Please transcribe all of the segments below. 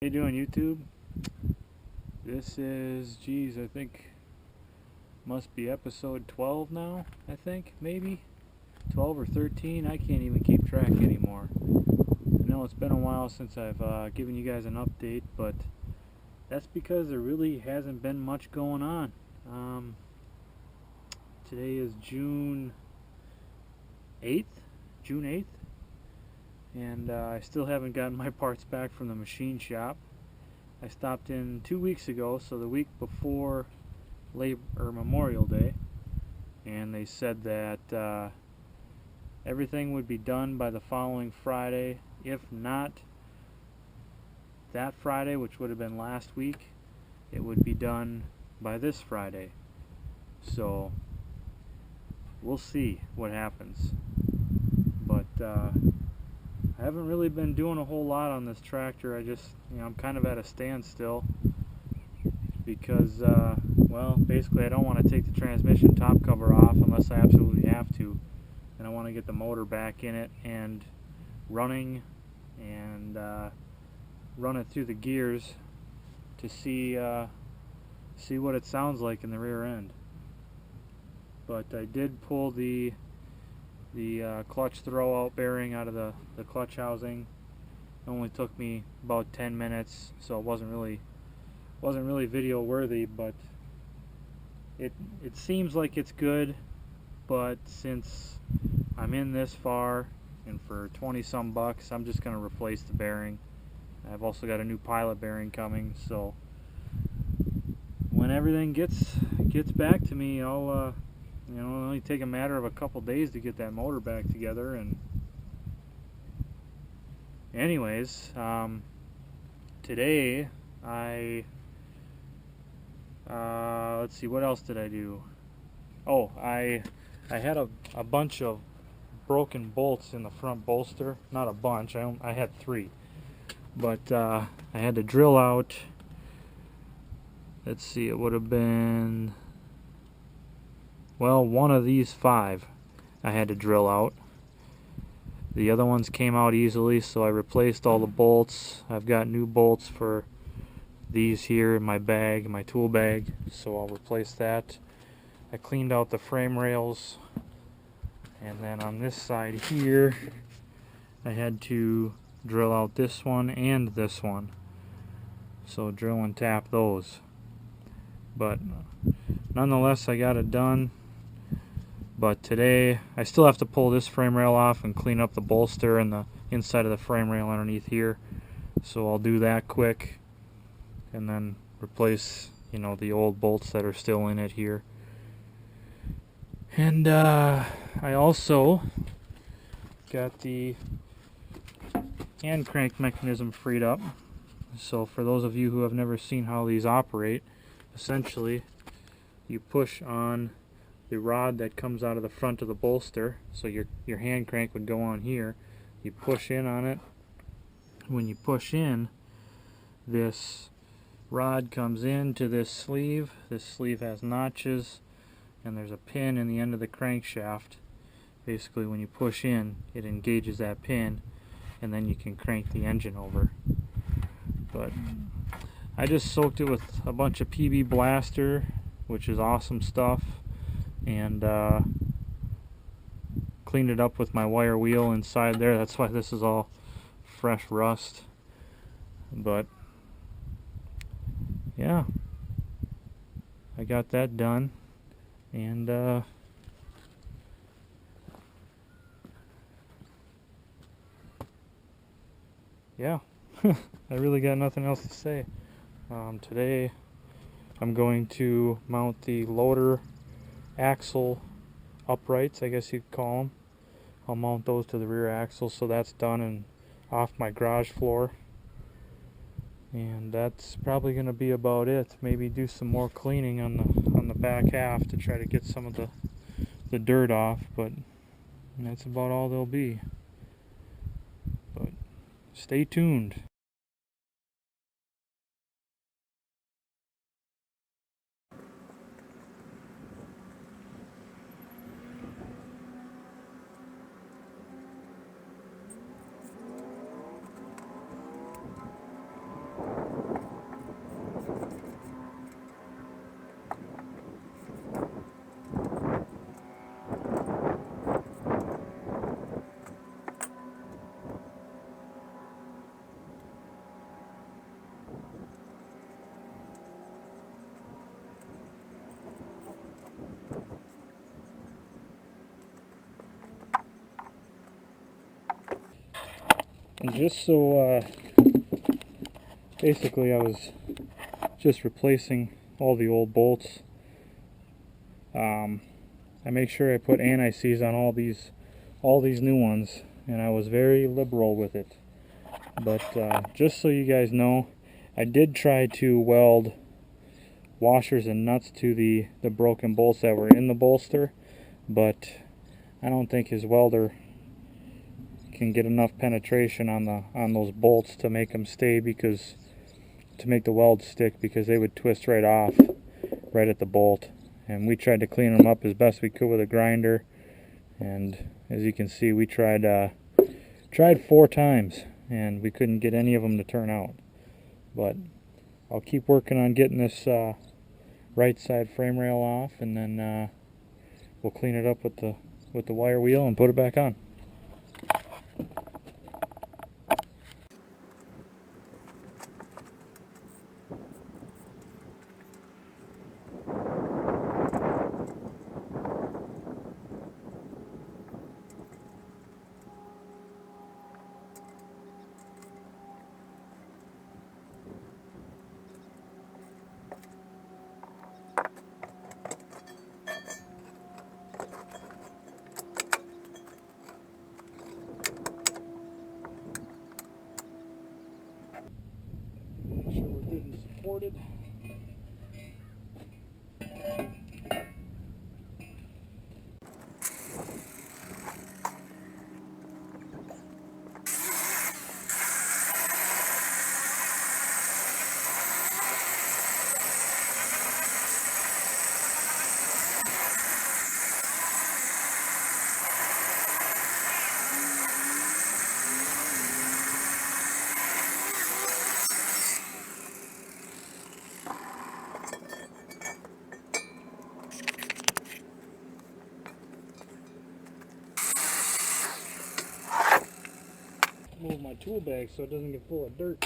How you doing, YouTube? This is, geez, I think must be episode 12 now. I think maybe 12 or 13. I can't even keep track anymore. I know it's been a while since I've given you guys an update, but that's because there really hasn't been much going on. Today is June 8th, and I still haven't gotten my parts back from the machine shop. I stopped in 2 weeks ago, so the week before Memorial Day, and they said that everything would be done by the following Friday. If not that Friday, which would have been last week, it would be done by this Friday. So we'll see what happens. But I haven't really been doing a whole lot on this tractor. I'm kind of at a standstill because, well, basically I don't want to take the transmission top cover off unless I absolutely have to. And I want to get the motor back in it and running and run it through the gears to see what it sounds like in the rear end. But I did pull the clutch throwout bearing out of the clutch housing. It only took me about 10 minutes, so it wasn't really video worthy, but it seems like it's good. But since I'm in this far, and for 20 some bucks, I'm just gonna replace the bearing. I've also got a new pilot bearing coming, so when everything gets back to me, I'll it'll only take a matter of a couple days to get that motor back together. And anyways, today let's see, what else did I do? Oh, I had a bunch of broken bolts in the front bolster. Not a bunch, I had 3, but I had to drill out, let's see, it would have been, well, one of these 5 I had to drill out. The other ones came out easily, so I replaced all the bolts. I've got new bolts for these here in my bag, my tool bag, so I'll replace that. I cleaned out the frame rails, and then on this side here I had to drill out this one and this one, so drill and tap those. But nonetheless, I got it done. But today I still have to pull this frame rail off and clean up the bolster and the inside of the frame rail underneath here, so I'll do that quick and then replace the old bolts that are still in it here. And I also got the hand crank mechanism freed up. So for those of you who have never seen how these operate, essentially you push on the rod that comes out of the front of the bolster, so your hand crank would go on here. You push in on it. When you push in, this rod comes into this sleeve. This sleeve has notches, and there's a pin in the end of the crankshaft. Basically, when you push in, it engages that pin, and then you can crank the engine over. But I just soaked it with a bunch of PB Blaster, which is awesome stuff, and cleaned it up with my wire wheel inside there. That's why this is all fresh rust. But yeah, I got that done, and yeah, I really got nothing else to say. Today I'm going to mount the loader axle uprights, I guess you'd call them. I'll mount those to the rear axle, so that's done and off my garage floor. And that's probably going to be about it. Maybe do some more cleaning on the back half to try to get some of the dirt off, but that's about all there'll be. But stay tuned. And just so, basically I was just replacing all the old bolts. I make sure I put anti-seize on all these new ones, and I was very liberal with it. But just so you guys know, I did try to weld washers and nuts to the broken bolts that were in the bolster, but I don't think his welder can get enough penetration on those bolts to make them stay, because to make the weld stick, because they would twist right off right at the bolt. And we tried to clean them up as best we could with a grinder, and as you can see, we tried 4 times and we couldn't get any of them to turn out. But I'll keep working on getting this right side frame rail off, and then we'll clean it up with the wire wheel and put it back on. Make sure we're good and supported. Move my tool bag so it doesn't get full of dirt.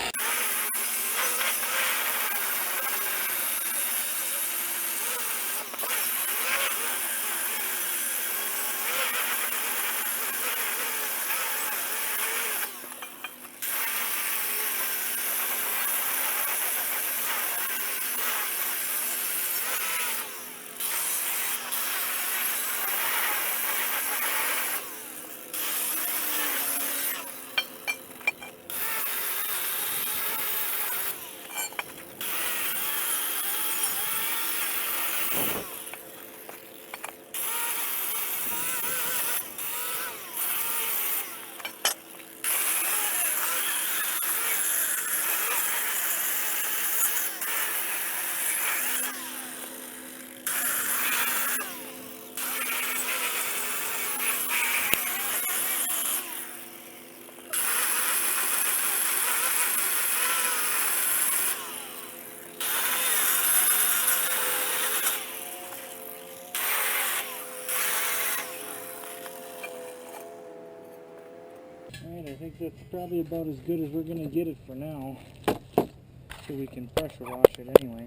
Alright, I think that's probably about as good as we're going to get it for now, so we can pressure wash it anyway.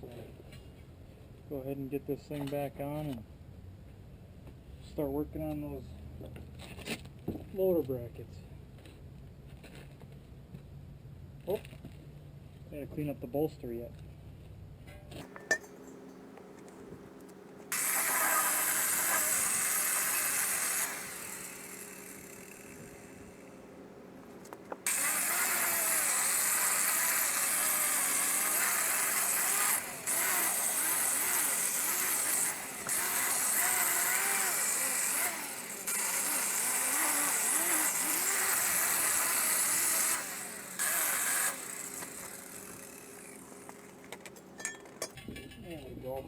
So, go ahead and get this thing back on and start working on those loader brackets. Oh, gotta clean up the bolster yet. There we go.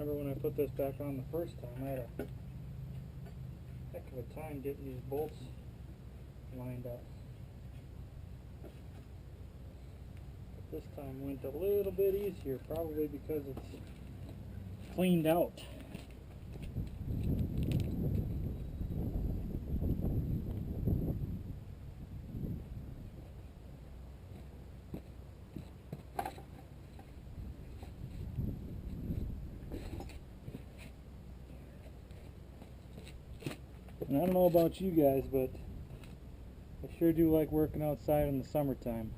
Remember when I put this back on the first time, I had a heck of a time getting these bolts lined up. But this time went a little bit easier, probably because it's cleaned out. And I don't know about you guys, but I sure do like working outside in the summertime.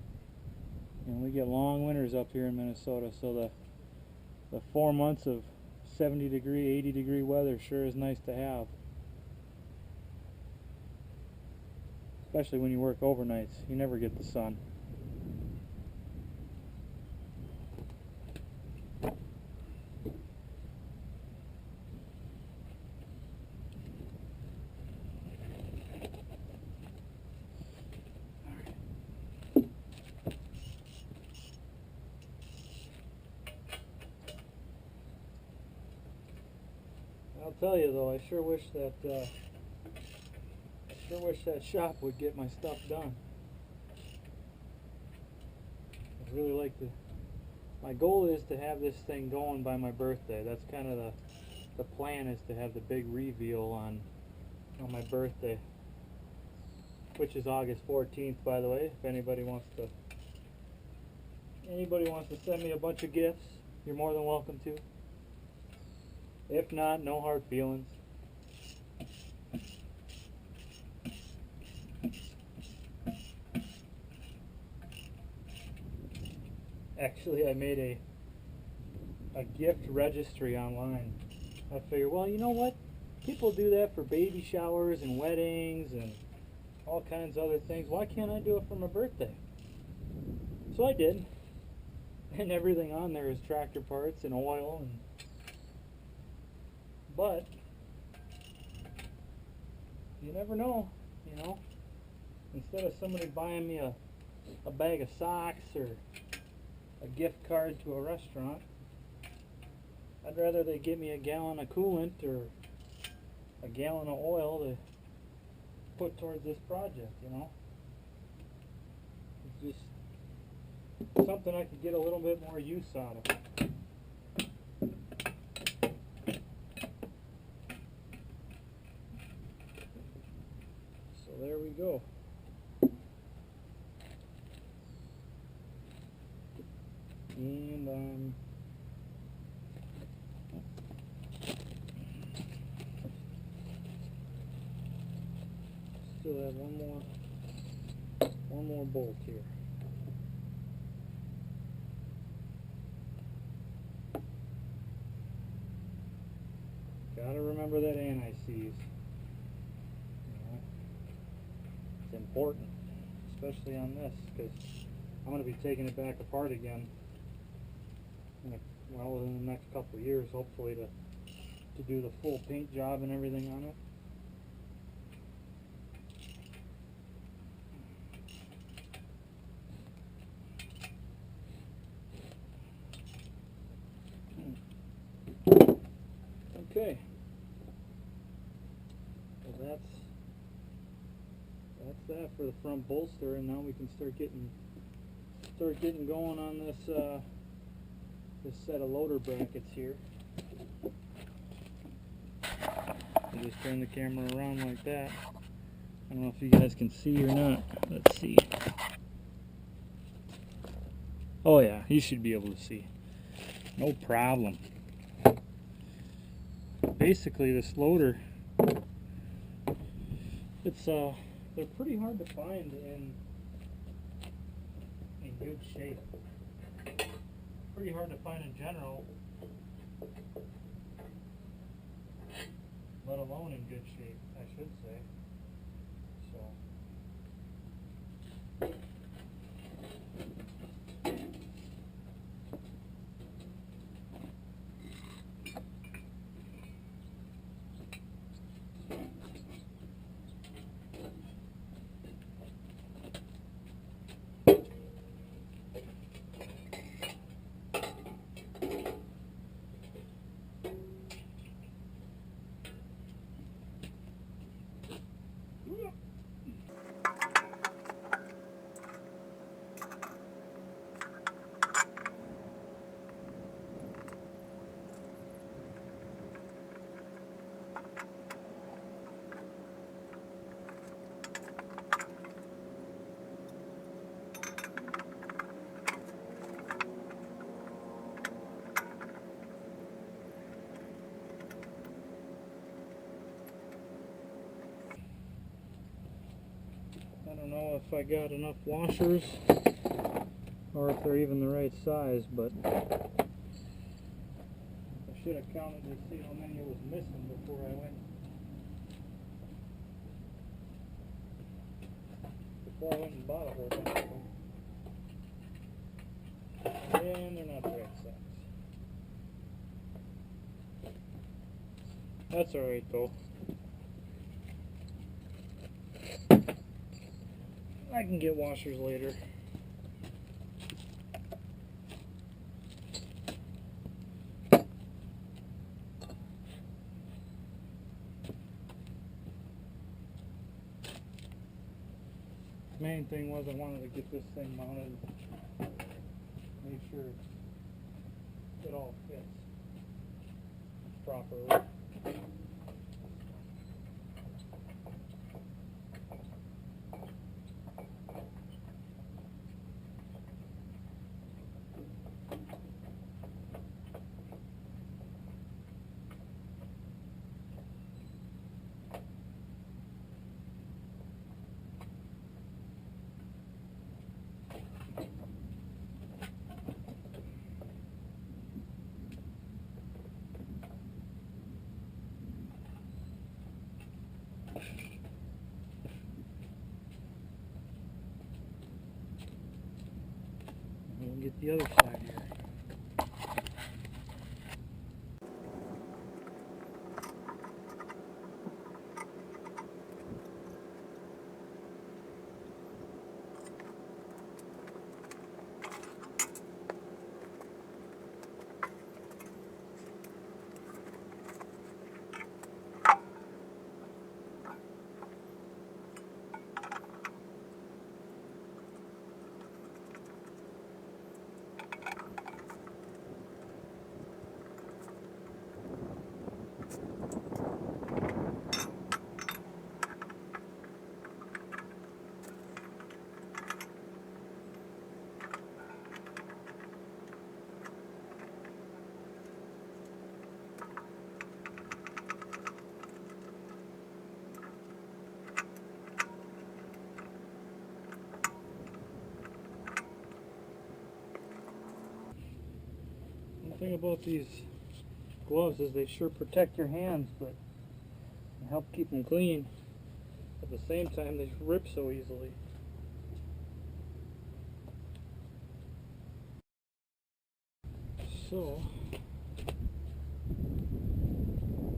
And we get long winters up here in Minnesota, so the 4 months of 70 degree, 80 degree weather sure is nice to have. Especially when you work overnights, you never get the sun. I'll tell you though, I sure wish that shop would get my stuff done. I'd really like to. My goal is to have this thing going by my birthday. That's kind of the plan, is to have the big reveal on my birthday, which is August 14th, by the way. If anybody wants to send me a bunch of gifts, you're more than welcome to. If not, no hard feelings. Actually, I made a gift registry online. I figured, well, you know what? People do that for baby showers and weddings and all kinds of other things. Why can't I do it for my birthday? So I did. And everything on there is tractor parts and oil. But you never know, you know. Instead of somebody buying me a bag of socks or a gift card to a restaurant, I'd rather they give me a gallon of coolant or a gallon of oil to put towards this project, you know. It's just something I could get a little bit more use out of. So there we go. And still have one more bolt here. Gotta remember that anti-seize. It's important, especially on this, because I'm going to be taking it back apart again in the next couple of years, hopefully, to do the full paint job and everything on it. Okay, well that's that for the front bolster, and now we can start getting going on this this set of loader brackets here. I just turn the camera around like that. I don't know if you guys can see or not. Let's see. Oh yeah, you should be able to see. No problem. Basically, this loader, they're pretty hard to find in good shape. Pretty hard to find in general, let alone in good shape, I should say. don't know if I got enough washers or if they're even the right size, but I should have counted to see how many was missing before I went and bought a whole bunch of them. And they're not the right size. That's alright though. I can get washers later. Main thing was I wanted to get this thing mounted, make sure it all fits properly. We'll get the other side here. The thing about these gloves is they sure protect your hands, but they help keep them clean. At the same time, they rip so easily. So,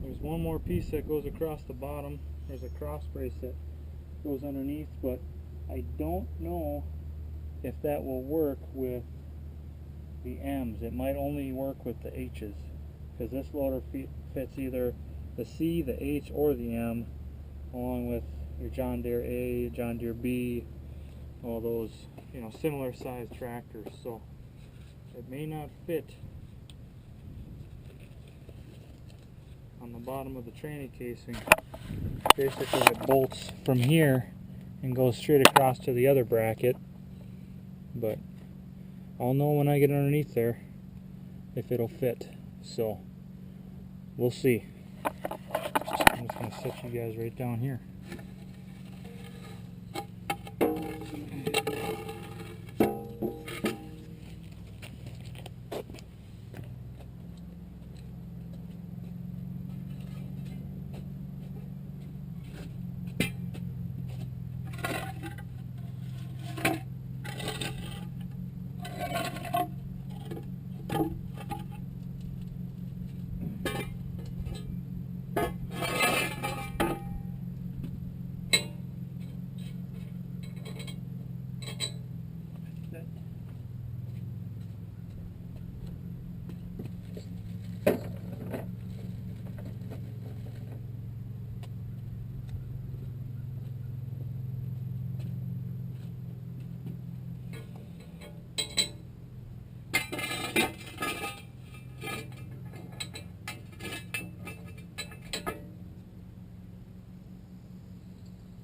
there's one more piece that goes across the bottom. There's a cross brace that goes underneath, but I don't know if that will work with the M's. It might only work with the H's, because this loader fits either the C, the H, or the M, along with your John Deere A, John Deere B, all those, you know, similar sized tractors. So it may not fit on the bottom of the tranny casing. Basically it bolts from here and goes straight across to the other bracket, but I'll know when I get underneath there if it'll fit. So we'll see. I'm just going to set you guys right down here.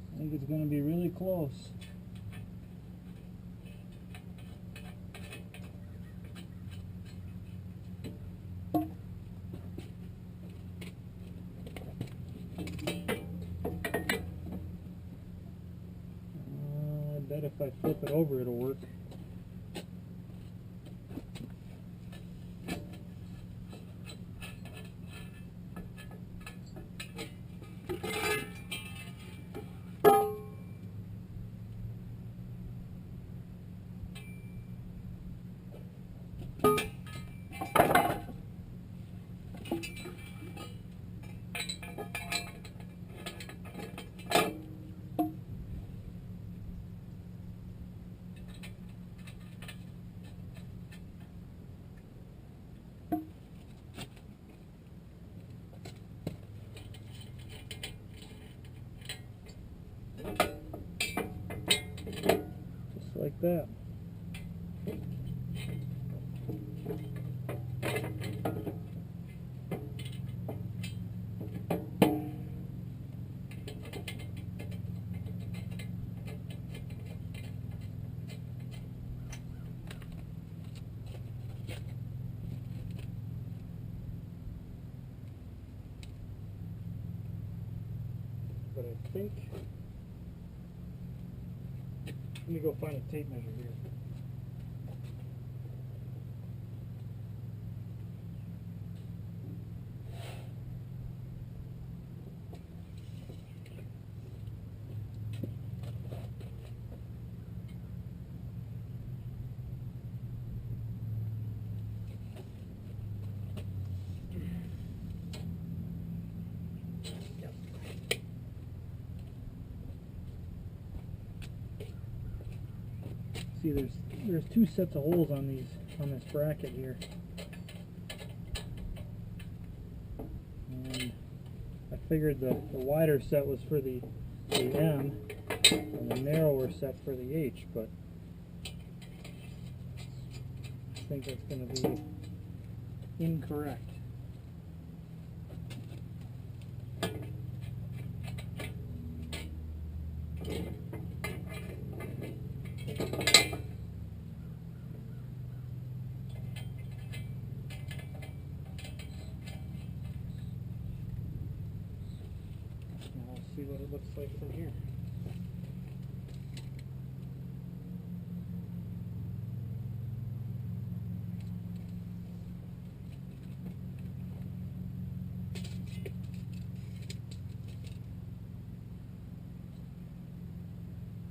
I think it's going to be really close. if I flip it over it'll work. Just like that. But I think, let me go find a tape measure here. See, there's two sets of holes on this bracket here, and I figured the wider set was for the M and the narrower set for the H, but I think that's going to be incorrect. See what it looks like from here.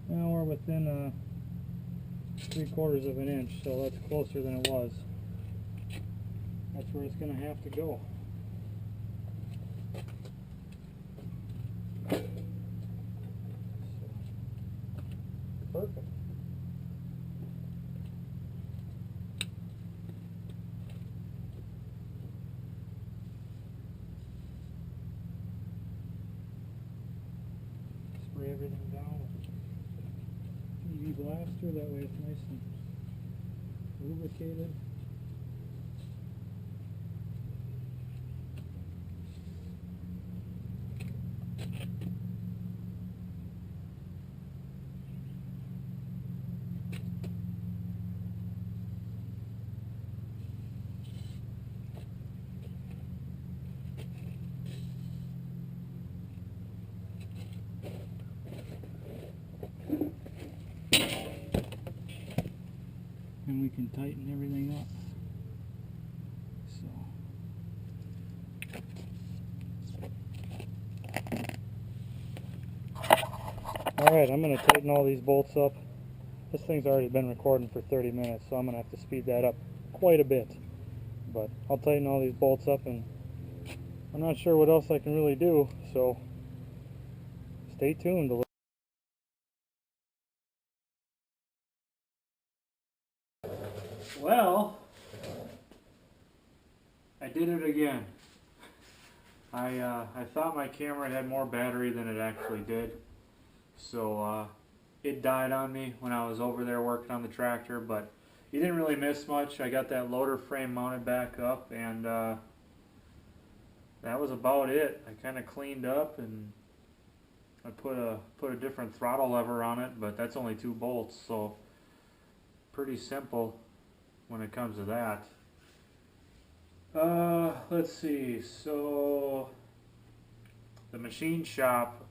Now we're within 3/4 of an inch, so that's closer than it was. That's where it's going to have to go. Perfect. Spray everything down with UV blaster, that way it's nice and lubricated. And we can tighten everything up. Alright, I'm going to tighten all these bolts up. This thing's already been recording for 30 minutes, so I'm going to have to speed that up quite a bit. But I'll tighten all these bolts up, and I'm not sure what else I can really do, so stay tuned a little. Well, I did it again. I thought my camera had more battery than it actually did, so it died on me when I was over there working on the tractor, but you didn't really miss much. I got that loader frame mounted back up, and that was about it. I kind of cleaned up, and I put a different throttle lever on it, but that's only 2 bolts, so pretty simple when it comes to that. Let's see, so the machine shop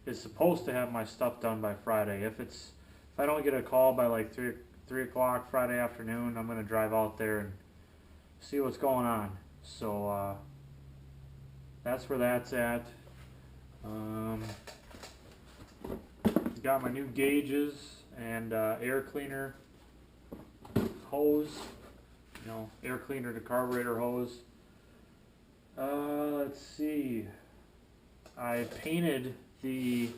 is supposed to have my stuff done by Friday. If it's if I don't get a call by like 3 o'clock Friday afternoon, I'm going to drive out there and see what's going on. So that's where that's at. Got my new gauges and air cleaner hose, air cleaner to carburetor hose. Let's see. I painted the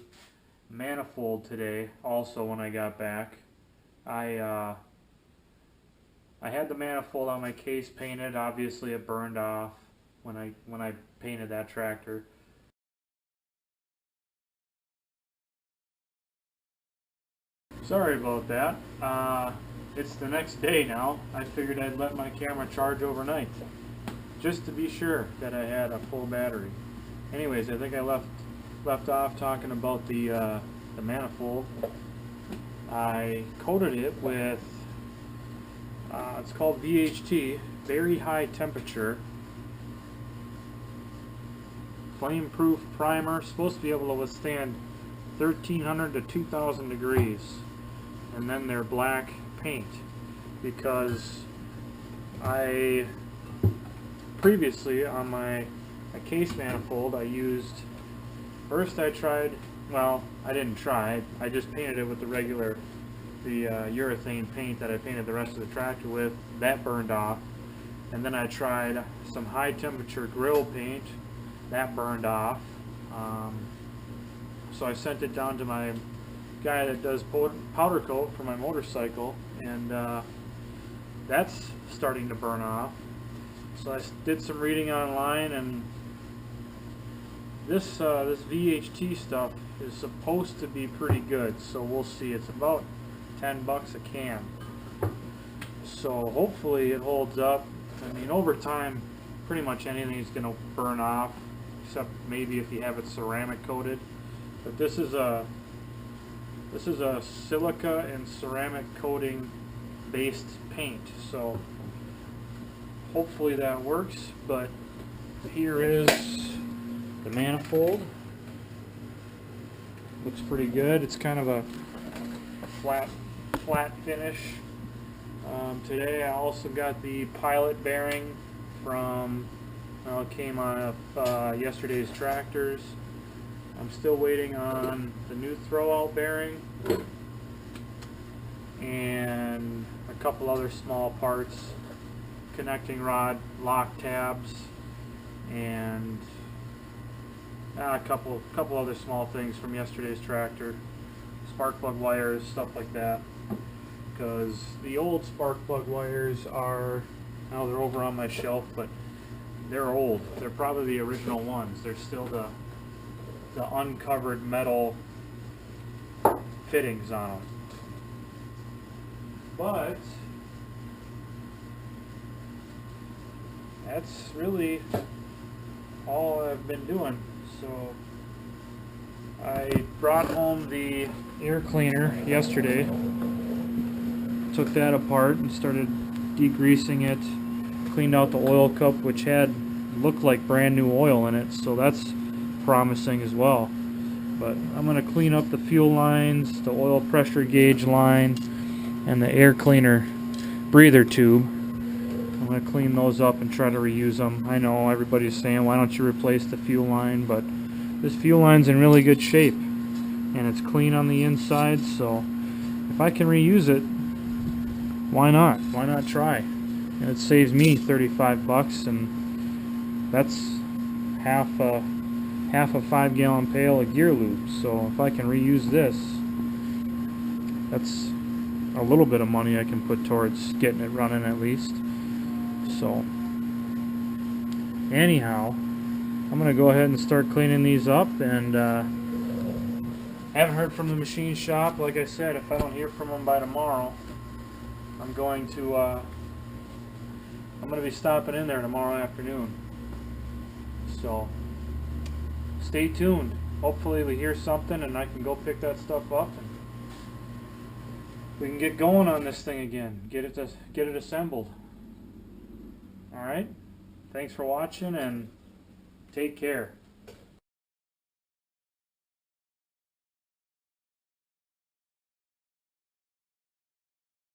manifold today also when I got back. I had the manifold on my case painted. Obviously it burned off when I painted that tractor. Sorry about that. It's the next day now. I figured I'd let my camera charge overnight just to be sure that I had a full battery. Anyways, I think I left off talking about the manifold. I coated it with it's called VHT, very high temperature flame proof primer, supposed to be able to withstand 1300 to 2000 degrees, and then they're black paint, because I previously on my case manifold I used, first I tried, well, I didn't try, I just painted it with the regular urethane paint that I painted the rest of the tractor with. That burned off. And then I tried some high temperature grill paint. That burned off. So I sent it down to my guy that does powder coat for my motorcycle, and that's starting to burn off. So I did some reading online, and this VHT stuff is supposed to be pretty good, so we'll see. It's about $10 a can, so hopefully it holds up. I mean, over time pretty much anything is going to burn off, except maybe if you have it ceramic coated. But this is a silica and ceramic coating based paint, so hopefully that works. But here is the manifold. Looks pretty good. It's kind of a flat finish. Today I also got the pilot bearing from, well, it came off yesterday's tractors. I'm still waiting on the new throwout bearing and a couple other small parts, connecting rod, lock tabs, and a couple other small things from yesterday's tractor, spark plug wires, stuff like that. Because the old spark plug wires are, now they're over on my shelf, but they're old. They're probably the original ones. They're still the uncovered metal fittings on them. But that's really all I've been doing. So I brought home the air cleaner yesterday, took that apart and started degreasing it, cleaned out the oil cup, which looked like brand new oil in it, so that's promising as well. But I'm going to clean up the fuel lines, the oil pressure gauge line, and the air cleaner breather tube. I'm going to clean those up and try to reuse them. I know everybody's saying, why don't you replace the fuel line? But this fuel line's in really good shape, and it's clean on the inside, so if I can reuse it, why not? Why not try? And it saves me $35, and that's half a 5-gallon pail of gear lube. So if I can reuse this, that's a little bit of money I can put towards getting it running at least. So anyhow, I'm gonna go ahead and start cleaning these up, and haven't heard from the machine shop. Like I said, if I don't hear from them by tomorrow, I'm going to be stopping in there tomorrow afternoon. So stay tuned. Hopefully we hear something and I can go pick that stuff up and we can get going on this thing again. Get it assembled. All right. Thanks for watching, and take care.